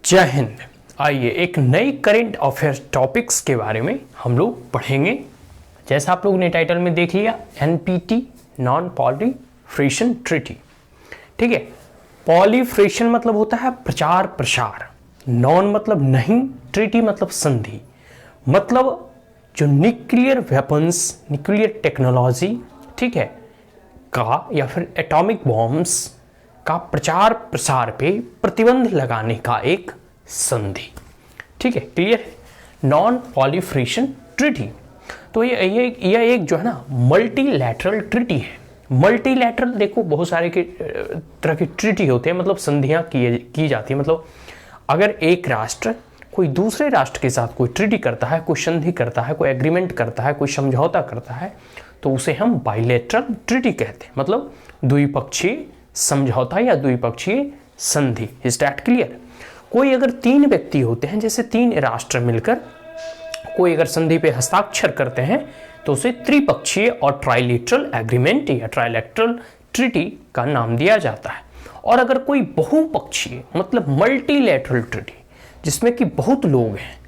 जय हिंद। आइए एक नई करेंट अफेयर टॉपिक्स के बारे में हम लोग पढ़ेंगे। जैसा आप लोगों ने टाइटल में देख लिया, एनपीटी नॉन पॉलीफ्रेशन ट्रीटी। ठीक है, पॉलीफ्रेशन मतलब होता है प्रचार प्रसार, नॉन मतलब नहीं, ट्रीटी मतलब संधि, मतलब जो न्यूक्लियर वेपन्स, न्यूक्लियर टेक्नोलॉजी, ठीक है, का या फिर एटॉमिक बॉम्ब्स का प्रचार प्रसार पे प्रतिबंध लगाने का एक संधि। ठीक है, क्लियर है, नॉन पॉलीफ्रेशन ट्रीटी। तो ये एक जो है ना मल्टीलैटरल ट्रीटी है। मल्टीलैटरल देखो बहुत सारे के तरह की ट्रीटी होते हैं, मतलब संधियां की जाती है। मतलब अगर एक राष्ट्र कोई दूसरे राष्ट्र के साथ कोई ट्रीटी करता है, कोई संधि करता है, कोई एग्रीमेंट करता है, कोई समझौता करता है, तो उसे हम बाइलेटरल ट्रीटी कहते हैं, मतलब द्विपक्षीय समझौता या द्विपक्षीय संधि। Is that clear? कोई अगर तीन व्यक्ति होते हैं, जैसे तीन राष्ट्र मिलकर कोई अगर संधि पे हस्ताक्षर करते हैं, तो उसे त्रिपक्षीय और ट्राइलेटरल एग्रीमेंट या ट्राइलेटरल ट्रीटी का नाम दिया जाता है। और अगर कोई बहुपक्षीय मतलब मल्टीलैटरल ट्रीटी जिसमें कि बहुत लोग हैं,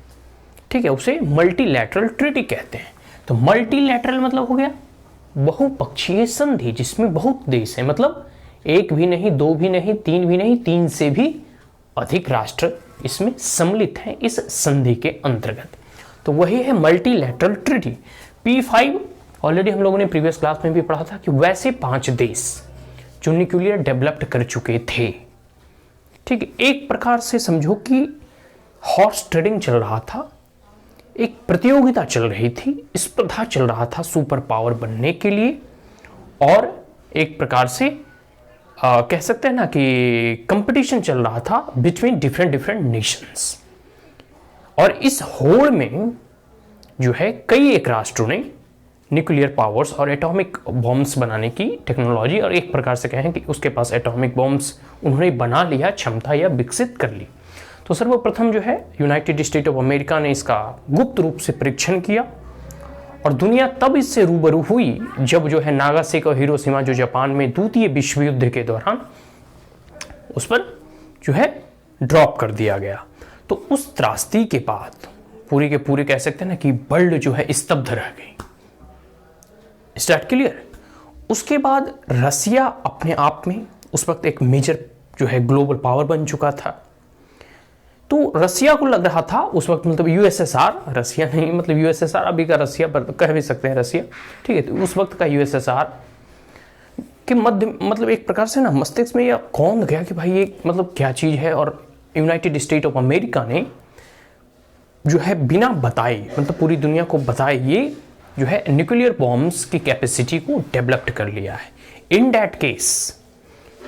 ठीक है, उसे मल्टीलैटरल ट्रीटी कहते हैं। तो मल्टीलैटरल मतलब हो गया बहुपक्षीय संधि जिसमें बहुत देश है, मतलब एक भी नहीं, दो भी नहीं, तीन भी नहीं, तीन से भी अधिक राष्ट्र इसमें सम्मिलित हैं इस संधि के अंतर्गत। तो वही है मल्टीलैटरल ट्रीटी। P5 ऑलरेडी हम लोगों ने प्रीवियस क्लास में भी पढ़ा था कि वैसे 5 देश जो न्यूक्लियर डेवलप्ड कर चुके थे। ठीक है, एक प्रकार से समझो कि हॉर्स ट्रेडिंग चल रहा था, एक प्रतियोगिता चल रही थी, स्पर्धा चल रहा था सुपर पावर बनने के लिए, और एक प्रकार से कह सकते हैं ना कि कंपटीशन चल रहा था बिटवीन डिफरेंट नेशंस। और इस होड़ में जो है कई एक राष्ट्रों ने न्यूक्लियर पावर्स और एटॉमिक बॉम्ब्स बनाने की टेक्नोलॉजी, और एक प्रकार से कहें कि उसके पास एटॉमिक बॉम्ब्स उन्होंने बना लिया, क्षमता या विकसित कर ली। तो सर्वप्रथम जो है यूनाइटेड स्टेट ऑफ अमेरिका ने इसका गुप्त रूप से परीक्षण किया, और दुनिया तब इससे रूबरू हुई जब जो है नागासाकी और हिरोशिमा जो जापान में द्वितीय विश्व युद्ध के दौरान उस पर जो है ड्रॉप कर दिया गया। तो उस त्रासदी के बाद पूरी के पूरे कह सकते हैं ना कि वर्ल्ड जो है स्तब्ध रह गई। Start clear? उसके बाद रसिया अपने आप में उस वक्त एक मेजर जो है ग्लोबल पावर बन चुका था। तो रसिया को लग रहा था उस वक्त, मतलब यूएसएसआर, रसिया नहीं मतलब यूएसएसआर, अभी का रसिया पर कह भी सकते हैं रसिया, ठीक है। तो उस वक्त का यूएसएसआर के मध्य मतलब एक प्रकार से ना मस्तिष्क में यह कौंध गया कि भाई ये मतलब क्या चीज़ है, और यूनाइटेड स्टेट ऑफ अमेरिका ने जो है बिना बताए, मतलब पूरी दुनिया को बताए, ये जो है न्यूक्लियर बॉम्ब्स की कैपेसिटी को डेवलप्ड कर लिया है। इन दैट केस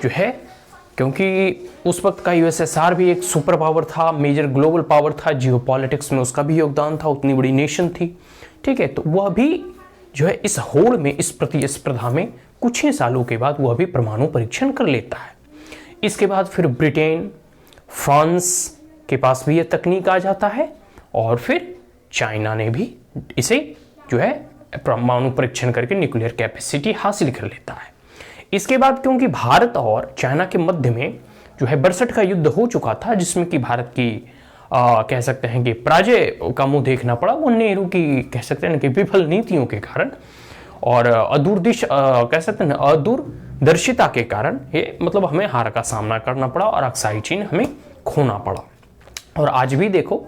जो है, क्योंकि उस वक्त का यूएसएसआर भी एक सुपर पावर था, मेजर ग्लोबल पावर था, जियोपॉलिटिक्स में उसका भी योगदान था, उतनी बड़ी नेशन थी, ठीक है। तो वह भी जो है इस होड़ में, इस प्रतिस्पर्धा में कुछ ही सालों के बाद वह भी परमाणु परीक्षण कर लेता है। इसके बाद फिर ब्रिटेन, फ्रांस के पास भी यह तकनीक आ जाता है, और फिर चाइना ने भी इसे जो है परमाणु परीक्षण करके न्यूक्लियर कैपेसिटी हासिल कर लेता है। इसके बाद क्योंकि भारत और चाइना के मध्य में जो है 62 का युद्ध हो चुका था, जिसमें कि भारत की कह सकते हैं कि पराजय का मुंह देखना पड़ा, वो नेहरू की कह सकते हैं कि विफल नीतियों के कारण और कह सकते हैं अदूरदर्शिता के कारण ये मतलब हमें हार का सामना करना पड़ा और अक्साई चीन हमें खोना पड़ा। और आज भी देखो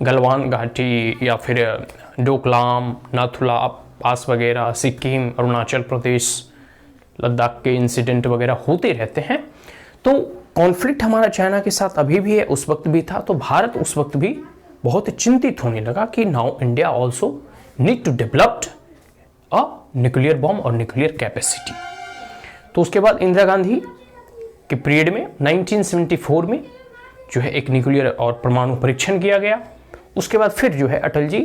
गलवान घाटी या फिर डोकलाम, नाथुला पास वगैरह, सिक्किम, अरुणाचल प्रदेश, लद्दाख के इंसिडेंट वगैरह होते रहते हैं। तो कॉन्फ्लिक्ट हमारा चाइना के साथ अभी भी है, उस वक्त भी था। तो भारत उस वक्त भी बहुत चिंतित होने लगा कि now India also need to developed a nuclear bomb और न्यूक्लियर कैपेसिटी। तो उसके बाद इंदिरा गांधी के पीरियड में 1974 में जो है एक न्यूक्लियर और परमाणु परीक्षण किया गया। उसके बाद फिर जो है अटल जी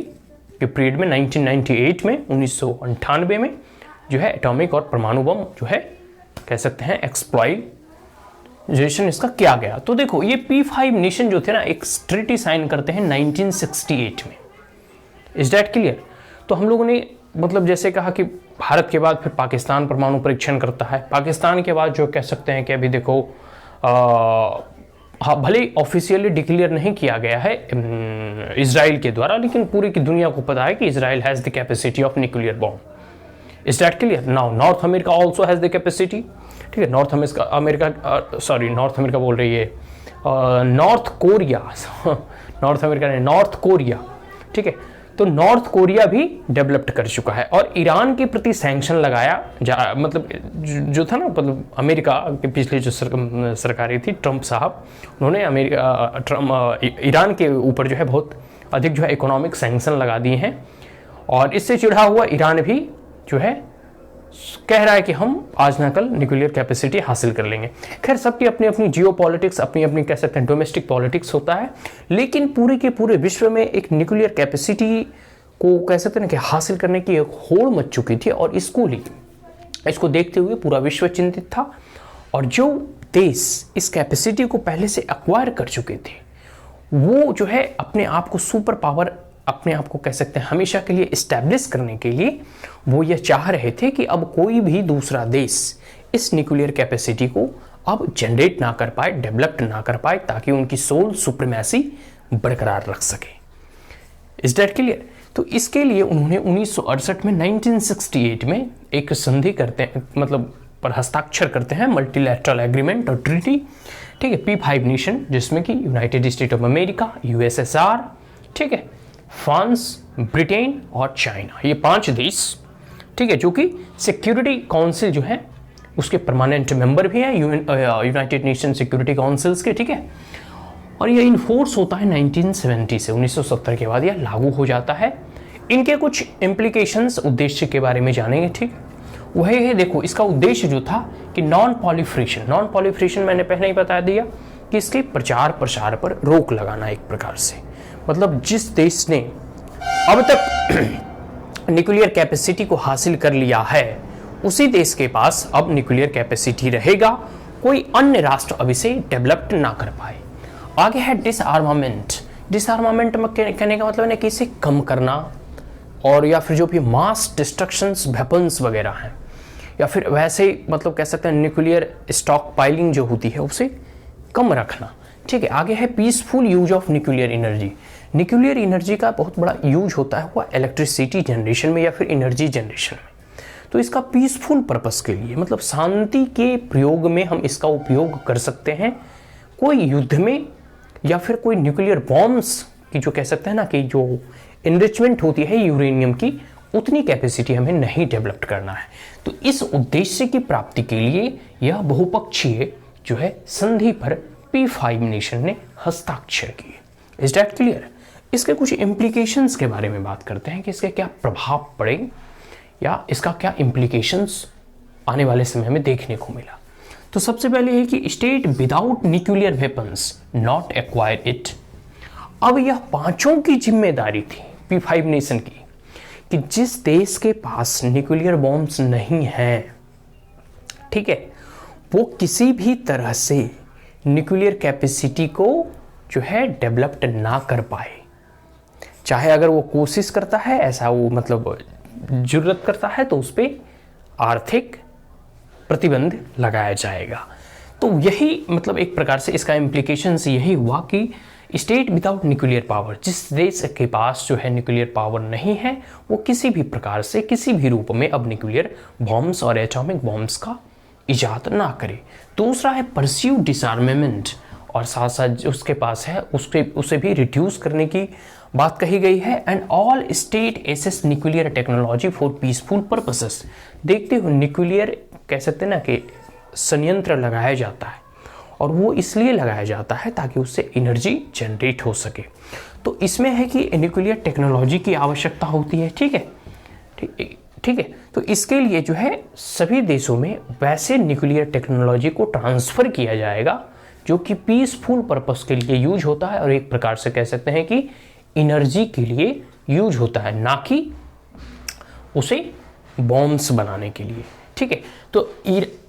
के पीरियड में 1998 में 1998 में जो है एटॉमिक और परमाणु बम जो है कह सकते हैं एक्सप्लॉइटेशन इसका किया गया। तो देखो ये P5 नेशन जो थे ना एक ट्रीटी साइन करते हैं 1968 में। Is that clear? तो हम लोगों ने मतलब जैसे कहा कि भारत के बाद फिर पाकिस्तान परमाणु परीक्षण करता है, पाकिस्तान के बाद जो कह सकते हैं कि अभी देखो हाँ, भले ऑफिशियली डिक्लेयर नहीं किया गया है इजराइल के द्वारा, लेकिन पूरी की दुनिया को पता है कि Israel has the capacity of nuclear bomb. Is that clear? Now north America also has the capacity. ठीक है, नॉर्थ अमेरिका बोल रही है, नॉर्थ कोरिया नॉर्थ अमेरिका ने नॉर्थ कोरिया, ठीक है, तो नॉर्थ कोरिया भी डेवलप्ड कर चुका है और ईरान के प्रति सैंक्शन लगाया मतलब जो था ना, मतलब अमेरिका की पिछली जो सरकारें थी, ट्रंप साहब, उन्होंने ईरान के ऊपर जो है बहुत अधिक जो है इकोनॉमिक सैंक्शन लगा दिए हैं और इससे चिढ़ा हुआ ईरान भी जो है कह रहा है कि हम आज ना कल न्यूक्लियर कैपेसिटी हासिल कर लेंगे। खैर, सबकी अपनी अपनी जियो पॉलिटिक्स, अपनी अपनी कह सकते हैं डोमेस्टिक पॉलिटिक्स होता है, लेकिन पूरे के पूरे विश्व में एक न्यूक्लियर कैपेसिटी को कह सकते हैं कि हासिल करने की एक होड़ मच चुकी थी और इसको देखते हुए पूरा विश्व चिंतित था। और जो देश इस कैपेसिटी को पहले से एक्वायर कर चुके थे वो जो है अपने आप को सुपर पावर, अपने आप को कह सकते हैं हमेशा के लिए इस्टेब्लिश करने के लिए वो ये चाह रहे थे कि अब कोई भी दूसरा देश इस न्यूक्लियर कैपेसिटी को अब जनरेट ना कर पाए, डेवलप ना कर पाए, ताकि उनकी सोल सुप्रीमेसी बरकरार रख सके। Is that clear? तो इसके लिए उन्होंने 1968 में 1968 में एक संधि करते हैं, मतलब पर हस्ताक्षर करते हैं, मल्टीलैटरल एग्रीमेंट और ट्रीटी, ठीक है, P5 नेशन, जिसमें कि United State of America, USSR, ठीक है, फ्रांस, ब्रिटेन और चाइना, ये 5 देश, ठीक है, जो कि सिक्योरिटी काउंसिल जो है उसके परमानेंट मेंबर भी हैं यूनाइटेड नेशन सिक्योरिटी काउंसिल्स के, ठीक है। और ये इन्फोर्स होता है 1970 से, 1970 के बाद यह लागू हो जाता है। इनके कुछ इम्प्लीकेशंस, उद्देश्य के बारे में जानेंगे, ठीक है। वह है, देखो, इसका उद्देश्य जो था कि नॉन पॉलीफ्रेशन मैंने पहले ही बता दिया कि इसके प्रचार प्रसार पर रोक लगाना एक प्रकार से, मतलब जिस देश ने अब तक न्यूक्लियर कैपेसिटी को हासिल कर लिया है उसी देश के पास अब न्यूक्लियर कैपेसिटी रहेगा, कोई अन्य राष्ट्र अब इसे डेवलप्ड ना कर पाए। आगे है डिसआर्मामेंट में कहने का मतलब है कि इसे कम करना, और या फिर जो भी मास डिस्ट्रक्शंस वेपन्स वगैरह हैं, या फिर वैसे मतलब कह सकते हैं न्यूक्लियर स्टॉक पाइलिंग जो होती है उसे कम रखना, ठीक है। आगे है peaceful use of nuclear energy. Nuclear energy का बहुत बड़ा यूज होता है वो इलेक्ट्रिसिटी जनरेशन में या फिर एनर्जी जनरेशन में, तो इसका पीसफुल पर्पस के लिए, मतलब शांति के प्रयोग में हम इसका उपयोग कर सकते हैं। कोई युद्ध में या फिर कोई न्यूक्लियर बॉम्ब्स की जो कह सकते हैं ना कि जो एनरिचमेंट होती है यूरेनियम की, उतनी कैपेसिटी हमें नहीं डेवलप करना है। तो इस उद्देश्य की प्राप्ति के लिए यह बहुपक्षीय जो है संधि पर P5 नेशन ने हस्ताक्षर किए। Is that clear? इसके कुछ इम्प्लीकेशंस के बारे में बात करते हैं कि इसके क्या प्रभाव पड़े या इसका क्या इम्प्लीकेशंस आने वाले समय में देखने को मिला। तो सबसे पहले है कि state without nuclear weapons not acquire it. अब यह पांचों की जिम्मेदारी थी P5 नेशन की कि जिस देश के पास न्यूक्लियर बॉम्ब्स नहीं हैं, ठीक है, वो किसी भी तरह से न्यूक्लियर कैपेसिटी को जो है डेवलप्ड ना कर पाए। चाहे अगर वो कोशिश करता है, ऐसा वो मतलब जरूरत करता है, तो उस पर आर्थिक प्रतिबंध लगाया जाएगा। तो यही मतलब एक प्रकार से इसका इम्प्लीकेशंस यही हुआ कि स्टेट विदाउट न्यूक्लियर पावर, जिस देश के पास जो है न्यूक्लियर पावर नहीं है, वो किसी भी प्रकार से किसी भी रूप में अब न्यूक्लियर बॉम्ब्स और एटॉमिक बॉम्ब्स का इजाद ना करे। दूसरा है परस्यू डिसआर्मेंट, और साथ साथ उसके पास है उसे भी रिड्यूस करने की बात कही गई है। And all state access nuclear technology for peaceful purposes. देखते हो न्यूक्लियर कह सकते हैं ना कि संयंत्र लगाया जाता है, और वो इसलिए लगाया जाता है ताकि उससे एनर्जी जनरेट हो सके। तो इसमें है कि न्यूक्लियर टेक्नोलॉजी की आवश्यकता होती है, ठीक है, ठीक है। तो इसके लिए जो है सभी देशों में वैसे न्यूक्लियर टेक्नोलॉजी को ट्रांसफ़र किया जाएगा जो कि पीसफुल पर्पस के लिए यूज होता है, और एक प्रकार से कह सकते हैं कि एनर्जी के लिए यूज होता है, ना कि उसे बॉम्ब्स बनाने के लिए, ठीक है। तो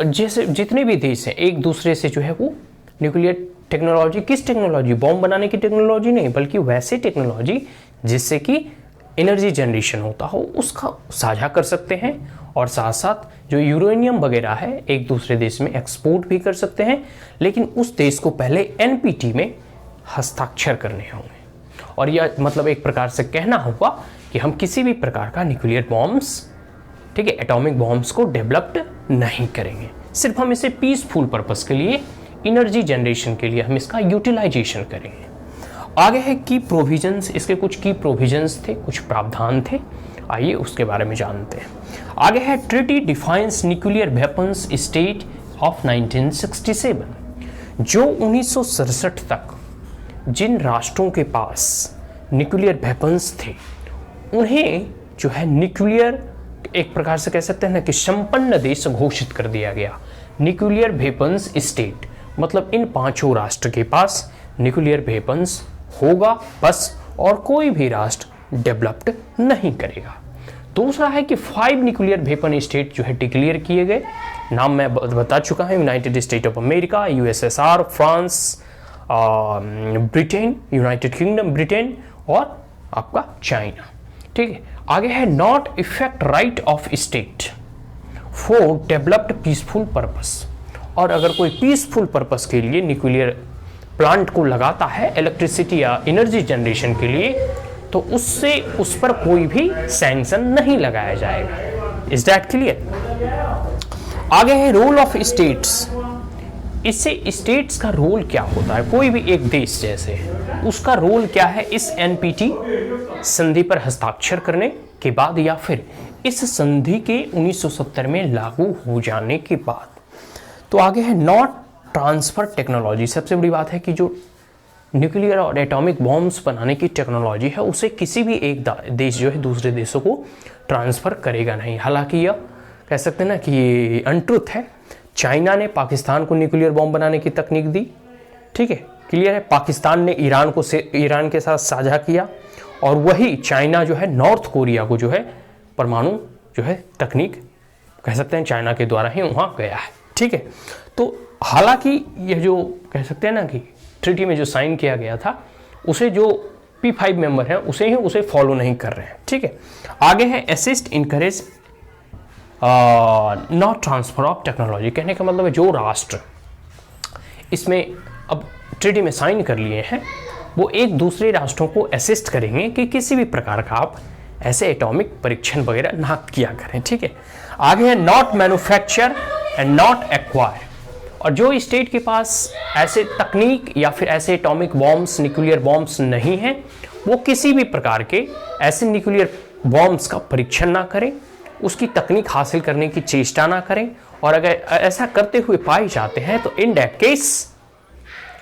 जैसे जितने भी देश हैं एक दूसरे से जो है वो न्यूक्लियर टेक्नोलॉजी, किस टेक्नोलॉजी, बॉम्ब बनाने की टेक्नोलॉजी नहीं, बल्कि वैसे टेक्नोलॉजी जिससे कि एनर्जी जनरेशन होता हो उसका साझा कर सकते हैं, और साथ साथ जो यूरेनियम वगैरह है एक दूसरे देश में एक्सपोर्ट भी कर सकते हैं, लेकिन उस देश को पहले एनपीटी में हस्ताक्षर करने होंगे। और यह मतलब एक प्रकार से कहना होगा कि हम किसी भी प्रकार का न्यूक्लियर बॉम्ब्स, ठीक है, एटॉमिक बॉम्ब्स को डेवलप्ड नहीं करेंगे, सिर्फ हम इसे पीसफुल पर्पस के लिए, एनर्जी जनरेशन के लिए हम इसका यूटिलाइजेशन करेंगे। आगे है की प्रोविजंस, इसके कुछ की प्रोविजंस थे, कुछ प्रावधान थे, आइए उसके बारे में जानते हैं। आगे है treaty defines nuclear weapons state of 1967। जो 1967 तक जिन राष्ट्रों के पास न्यूक्लियर वेपन्स थे उन्हें जो है न्यूक्लियर, एक प्रकार से कह सकते हैं ना कि संपन्न देश घोषित कर दिया गया। न्यूक्लियर वेपन्स स्टेट मतलब इन पांचों राष्ट्र के पास न्यूक्लियर वेपन्स होगा बस, और कोई भी राष्ट्र डेवलप्ड नहीं करेगा। दूसरा है कि 5 न्यूक्लियर वेपन स्टेट जो है डिक्लेयर किए गए, नाम मैं बता चुका हूं, United State of America, USSR, France, Britain, United kingdom Britain और आपका चाइना, ठीक है। आगे है not effect right of state for developed peaceful purpose, और अगर कोई पीसफुल पर्पस के लिए न्यूक्लियर प्लांट को लगाता है इलेक्ट्रिसिटी या एनर्जी जनरेशन के लिए, तो उससे उस पर कोई भी सैंक्शन नहीं लगाया जाएगा। Is that clear? आगे है रोल ऑफ स्टेट्स। इससे स्टेट्स का रोल क्या होता है, कोई भी एक देश जैसे उसका रोल क्या है इस एनपीटी संधि पर हस्ताक्षर करने के बाद या फिर इस संधि के 1970 में लागू हो जाने के बाद। तो आगे है नॉट ट्रांसफर टेक्नोलॉजी। सबसे बड़ी बात है कि जो न्यूक्लियर और एटॉमिक बॉम्ब्स बनाने की टेक्नोलॉजी है उसे किसी भी एक देश जो है दूसरे देशों को ट्रांसफर करेगा नहीं। हालांकि यह कह सकते हैं ना कि ये अनट्रुथ है। चाइना ने पाकिस्तान को न्यूक्लियर बॉम्ब बनाने की तकनीक दी, ठीक है, क्लियर है। पाकिस्तान ने ईरान के साथ साझा किया, और वही चाइना जो है नॉर्थ कोरिया को जो है परमाणु जो है तकनीक कह सकते हैं चाइना के द्वारा ही वहाँ गया है, ठीक है। तो हालांकि यह जो कह सकते हैं ना कि ट्रीटी में जो साइन किया गया था उसे जो P5 मेंबर हैं उसे फॉलो नहीं कर रहे हैं, ठीक है। आगे है assist encourage not transfer of technology. कहने का मतलब है जो राष्ट्र इसमें अब ट्रीटी में साइन कर लिए हैं वो एक दूसरे राष्ट्रों को असिस्ट करेंगे कि किसी भी प्रकार का आप ऐसे एटॉमिक परीक्षण वगैरह ना किया करें, ठीक है। आगे है not manufacture and not acquire. और जो स्टेट के पास ऐसे तकनीक या फिर ऐसे एटॉमिक बॉम्ब्स, न्यूक्लियर बॉम्ब्स नहीं हैं, वो किसी भी प्रकार के ऐसे न्यूक्लियर बॉम्ब्स का परीक्षण ना करें, उसकी तकनीक हासिल करने की चेष्टा ना करें, और अगर ऐसा करते हुए पाए जाते हैं तो इन दैट केस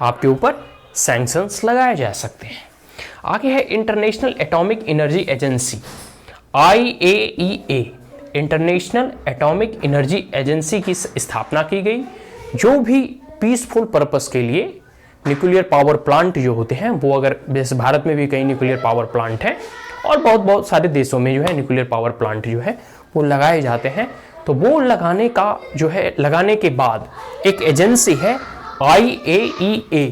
आपके ऊपर सैंक्शंस लगाए जा सकते हैं। आगे है international atomic energy agency, IAEA। International atomic energy agency की स्थापना की गई। जो भी पीसफुल पर्पस के लिए न्यूक्लियर पावर प्लांट जो होते हैं वो, अगर जैसे भारत में भी कई न्यूक्लियर पावर प्लांट हैं और बहुत सारे देशों में जो है न्यूक्लियर पावर प्लांट जो है वो लगाए जाते हैं, तो वो लगाने का जो है लगाने के बाद एक एजेंसी है IAEA,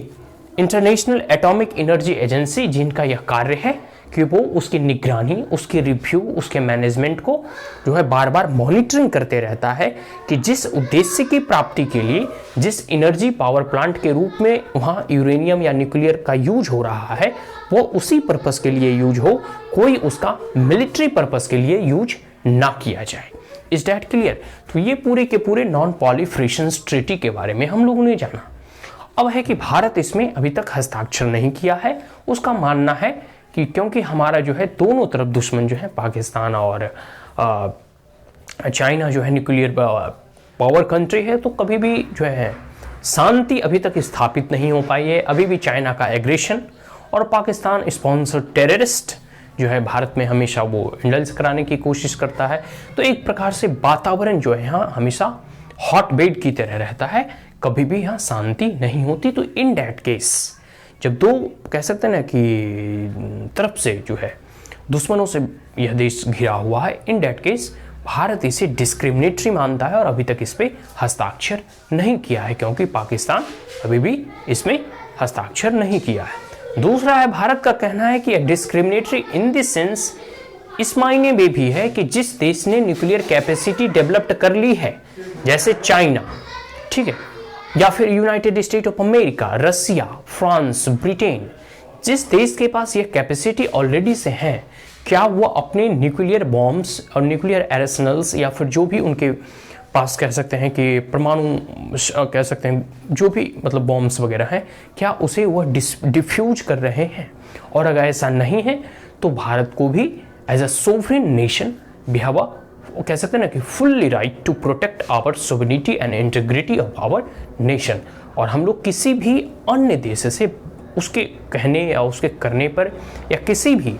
international atomic energy agency, जिनका यह कार्य है कि वो उसकी निगरानी, उसकी रिव्यू, उसके मैनेजमेंट को जो है बार बार मॉनिटरिंग करते रहता है कि जिस उद्देश्य की प्राप्ति के लिए जिस एनर्जी पावर प्लांट के रूप में वहाँ यूरेनियम या न्यूक्लियर का यूज हो रहा है वो उसी पर्पस के लिए यूज हो, कोई उसका मिलिट्री पर्पस के लिए यूज ना किया जाए। Is that clear? तो ये पूरे के पूरे नॉन पॉलीफ्रेशन ट्रीटी के बारे में हम लोगों ने जाना। अब है कि भारत इसमें अभी तक हस्ताक्षर नहीं किया है। उसका मानना है कि क्योंकि हमारा जो है दोनों तरफ दुश्मन जो है पाकिस्तान और चाइना जो है न्यूक्लियर पावर कंट्री है, तो कभी भी जो है शांति अभी तक स्थापित नहीं हो पाई है। अभी भी चाइना का एग्रेशन और पाकिस्तान स्पॉन्सर टेररिस्ट जो है भारत में हमेशा वो इंडल्स कराने की कोशिश करता है। तो एक प्रकार से वातावरण जो है यहाँ हमेशा हॉट बेड की तरह रहता है, कभी भी यहाँ शांति नहीं होती। तो इन दैट केस जब दो कह सकते हैं ना कि तरफ से जो है दुश्मनों से यह देश घिरा हुआ है, इन दैट केस भारत इसे डिस्क्रिमिनेटरी मानता है और अभी तक इस पे हस्ताक्षर नहीं किया है, क्योंकि पाकिस्तान अभी भी इसमें हस्ताक्षर नहीं किया है। दूसरा है भारत का कहना है कि डिस्क्रिमिनेटरी इन दिस सेंस इस मायने में भी है कि जिस देश ने न्यूक्लियर कैपेसिटी डेवलप्ड कर ली है, जैसे चाइना, ठीक है, या फिर United State of America, Russia, France, Britain, जिस देश के पास ये कैपेसिटी ऑलरेडी से है, क्या वो अपने न्यूक्लियर बॉम्ब्स और न्यूक्लियर आर्सेनल्स या फिर जो भी उनके पास कह सकते हैं कि परमाणु कह सकते हैं जो भी मतलब बॉम्ब्स वगैरह हैं, क्या उसे वह डिफ्यूज कर रहे हैं? और अगर ऐसा नहीं है तो भारत को भी as a sovereign nation we have a, वो कह सकते हैं ना कि fully right to protect our sovereignty and integrity of our nation. और हम लोग किसी भी अन्य देश से उसके कहने या उसके करने पर या किसी भी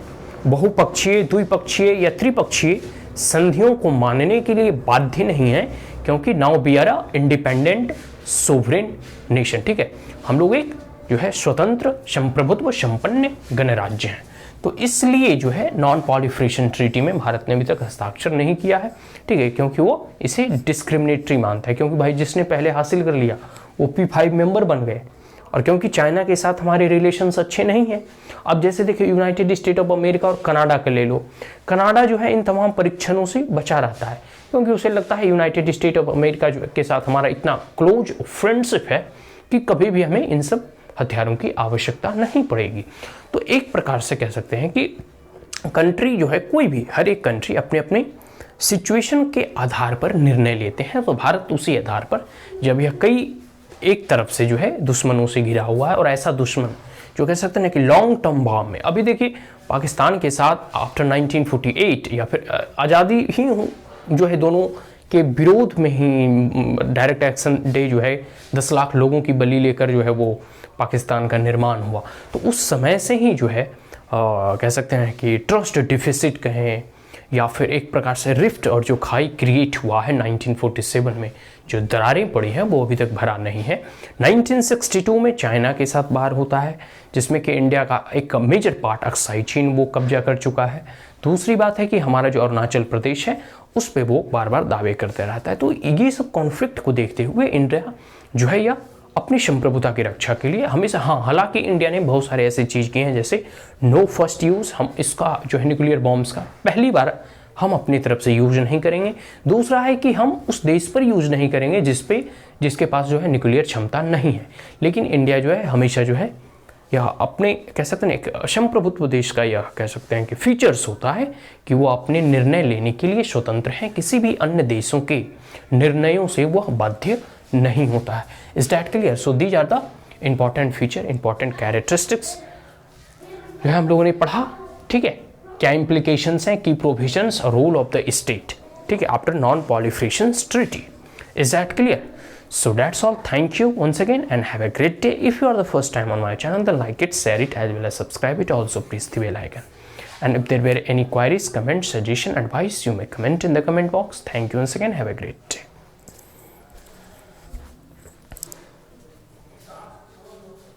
बहुपक्षीय, द्विपक्षीय या त्रिपक्षीय संधियों को मानने के लिए बाध्य नहीं है, क्योंकि now we are a independent sovereign nation. ठीक है, हम लोग एक जो है स्वतंत्र संप्रभुत्व संपन्न गणराज्य हैं। तो इसलिए जो है नॉन पॉलिफरेशन ट्रीटी में भारत ने अभी तक हस्ताक्षर नहीं किया है, ठीक है, क्योंकि वो इसे डिस्क्रिमिनेटरी मानता है, क्योंकि भाई जिसने पहले हासिल कर लिया वो P5 मेंबर बन गए, और क्योंकि चाइना के साथ हमारे रिलेशंस अच्छे नहीं हैं। अब जैसे देखिए यूनाइटेड स्टेट ऑफ अमेरिका और कनाडा के ले लो, कनाडा जो है इन तमाम परीक्षणों से बचा रहता है, क्योंकि उसे लगता है यूनाइटेड स्टेट ऑफ अमेरिका के साथ हमारा इतना क्लोज फ्रेंडशिप है कि कभी भी हमें इन सब हथियारों की आवश्यकता नहीं पड़ेगी। तो एक प्रकार से कह सकते हैं कि कंट्री जो है, कोई भी हर एक कंट्री अपने अपने सिचुएशन के आधार पर निर्णय लेते हैं। तो भारत उसी आधार पर, जब यह कई एक तरफ से जो है दुश्मनों से घिरा हुआ है, और ऐसा दुश्मन जो कह सकते हैं कि लॉन्ग टर्म बॉम्ब में, अभी देखिए पाकिस्तान के साथ आफ्टर 1948 या फिर आज़ादी ही जो है दोनों के विरोध में ही डायरेक्ट एक्शन डे जो है 10 लाख लोगों की बलि लेकर जो है वो पाकिस्तान का निर्माण हुआ। तो उस समय से ही जो है कह सकते हैं कि ट्रस्ट डिफिसिट कहें या फिर एक प्रकार से रिफ्ट और जो खाई क्रिएट हुआ है 1947 में, जो दरारें पड़ी हैं वो अभी तक भरा नहीं है। 1962 में चाइना के साथ बार होता है, जिसमें कि इंडिया का एक मेजर पार्ट अक्साई चीन वो कब्जा कर चुका है। दूसरी बात है कि हमारा जो अरुणाचल प्रदेश है उस पर वो बार बार दावे करते रहता है। तो ये सब कॉन्फ्लिक्ट को देखते हुए इंडिया जो है या अपनी संप्रभुता की रक्षा के लिए हमेशा, हाँ, हालांकि इंडिया ने बहुत सारे ऐसी चीज़ की हैं, जैसे नो फर्स्ट यूज़, हम इसका जो है न्यूक्लियर बॉम्ब्स का पहली बार हम अपनी तरफ से यूज नहीं करेंगे। दूसरा है कि हम उस देश पर यूज नहीं करेंगे जिसके पास जो है न्यूक्लियर क्षमता नहीं है। लेकिन इंडिया जो है हमेशा जो है या अपने कह सकते हैं एक संप्रभुत्व देश का यह कह सकते हैं कि फीचर्स होता है कि वो अपने निर्णय लेने के लिए स्वतंत्र हैं, किसी भी अन्य देशों के निर्णयों से वह बाध्य नहीं होता है। Is that clear? So these are the important feature, important characteristics जो है हम लोगों ने पढ़ा। ठीक है, क्या इंप्लीकेशंस हैं, की provisions, role of the state, ठीक है, after non proliferation treaty. Is that clear? So that's all. Thank you once again and have a great day. If you are the first time on my channel, then like it, share it, as well as subscribe it. Also, please the bell icon. And if there were any queries, comments, suggestion, advice, you may comment in the comment box. Thank you once again. Have a great day.